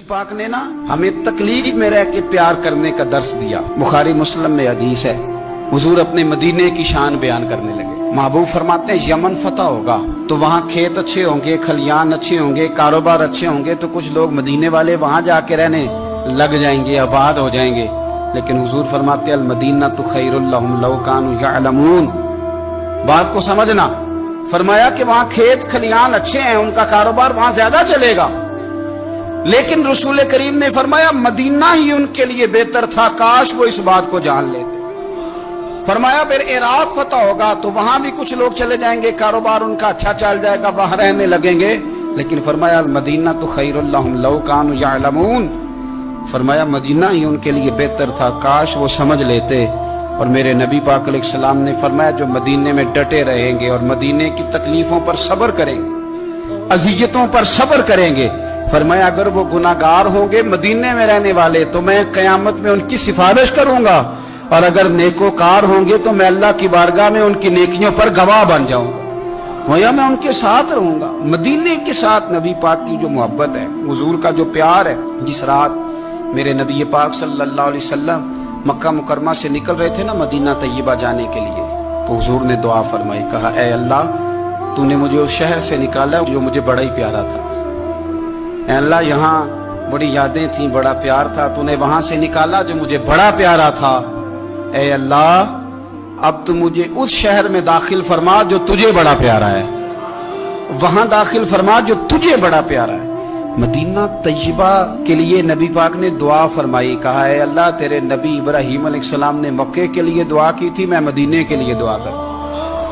पाक ने ना हमें तकलीफ में रह के प्यार करने का दर्स दिया। बुखारी मुस्लिम में हदीस है, हुजूर अपने मदीने की शान बयान करने लगे। महबूब फरमाते हैं यमन फतह होगा तो वहाँ खेत अच्छे होंगे, खलियान अच्छे होंगे, कारोबार अच्छे होंगे, तो कुछ लोग मदीने वाले वहाँ जाके रहने लग जाएंगे, आबाद हो जाएंगे। लेकिन हुजूर फरमाते अल मदीना तो खैरुल लहुम लौ कानू यअलमून। बात को समझना, फरमाया कि वहाँ खेत खलियान अच्छे हैं, उनका कारोबार वहाँ ज्यादा चलेगा। लेकिन रसूल करीम ने फरमाया मदीना ही उनके लिए बेहतर था, काश वो इस बात को जान लेते। फरमाया फिर इराक फतह होगा तो वहां भी कुछ लोग चले जाएंगे, कारोबार उनका अच्छा चल जाएगा, वहां रहने लगेंगे। लेकिन फरमाया मदीना तो खैरुल लहुम लौ कानू यअलमून। फरमाया मदीना ही उनके लिए बेहतर था, काश वो समझ लेते। और मेरे नबी पाक अलैहिस्सलाम ने फरमाया जो मदीने में डटे रहेंगे और मदीने की तकलीफों पर सब्र करेंगे, अजियतों पर सब्र करेंगे, फरमाया अगर वो गुनाहगार होंगे मदीने में रहने वाले तो मैं कयामत में उनकी सिफारिश करूंगा, और अगर नेकोकार होंगे तो मैं अल्लाह की बारगाह में उनकी नेकियों पर गवाह बन जाऊंगा, गोया मैं उनके साथ रहूंगा। मदीने के साथ नबी पाक की जो मोहब्बत है, हुजूर का जो प्यार है। जिस रात मेरे नबी पाक सल्लल्लाहु अलैहि वसल्लम मक्का मुकरमा से निकल रहे थे ना मदीना तैयबा जाने के लिए, तो हुजूर ने दुआ फरमाई, कहा ऐ अल्लाह तूने मुझे उस शहर से निकाला जो मुझे बड़ा ही प्यारा था। ऐ अल्लाह यहाँ बड़ी यादें थी, बड़ा प्यार था, तूने वहां से निकाला जो मुझे बड़ा प्यारा था। ऐ अल्लाह अब तू मुझे उस शहर में दाखिल फरमा जो तुझे बड़ा प्यारा है, वहां दाखिल फरमा जो तुझे बड़ा प्यारा है। मदीना तैयबा के लिए नबी पाक ने दुआ फरमाई, कहा है अल्लाह तेरे नबी इब्राहीम अलैहिस्सलाम ने मक्के के लिए दुआ की थी, मैं मदीने के लिए दुआ कर,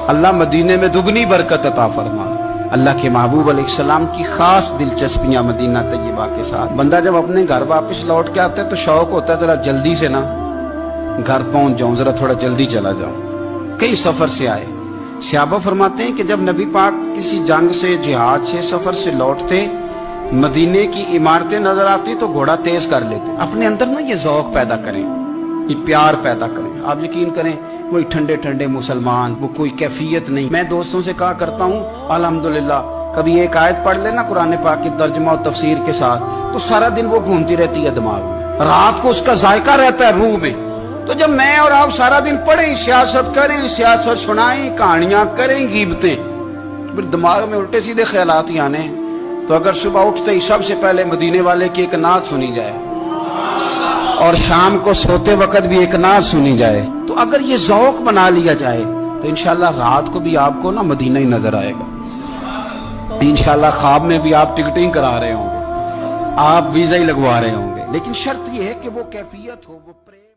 अल्लाह मदीने में दुगनी बरकत अता फरमा। अल्लाह के महबूब अलैहिस्सलाम की खास दिलचस्पियां मदीना तैयबा के साथ। बंदा जब अपने घर वापस लौट के आता है तो शौक होता है जरा जल्दी से ना घर पहुंच जाऊं, जरा थोड़ा जल्दी चला जाऊं। कई सफर से आए, सहाबा फरमाते हैं कि जब नबी पाक किसी जंग से, जिहाद से, सफर से लौटते, मदीने की इमारतें नजर आती तो घोड़ा तेज कर लेते। अपने अंदर ना ये ज़ौक़ पैदा करें, ये प्यार पैदा करें। आप यकीन करें वही ठंडे ठंडे मुसलमान, वो कोई कैफियत नहीं। मैं दोस्तों से कहा करता हूँ अल्हम्दुलिल्लाह, कभी एक आयत पढ़ लेना कुरान पाक की तर्जुमा और तफसीर के साथ, तो सारा दिन वो घूमती रहती है दिमाग में, रात को उसका जायका रहता है रूह में। तो जब मैं और आप सारा दिन पढ़ें, सियासत करें, सियासत सुनाएं, कहानियां करें, गीबतें, तो फिर दिमाग में उल्टे सीधे ख्यालात ही आने। तो अगर सुबह उठते ही सबसे पहले मदीने वाले की एक नात सुनी जाए और शाम को सोते वक्त भी एक नात सुनी जाए, तो अगर ये ज़ौक़ बना लिया जाए तो इंशाल्लाह रात को भी आपको ना मदीना ही नजर आएगा। इंशाल्लाह ख्वाब में भी आप टिकटिंग करा रहे होंगे, आप वीजा ही लगवा रहे होंगे। लेकिन शर्त ये है कि वो कैफियत हो, वो प्रेम।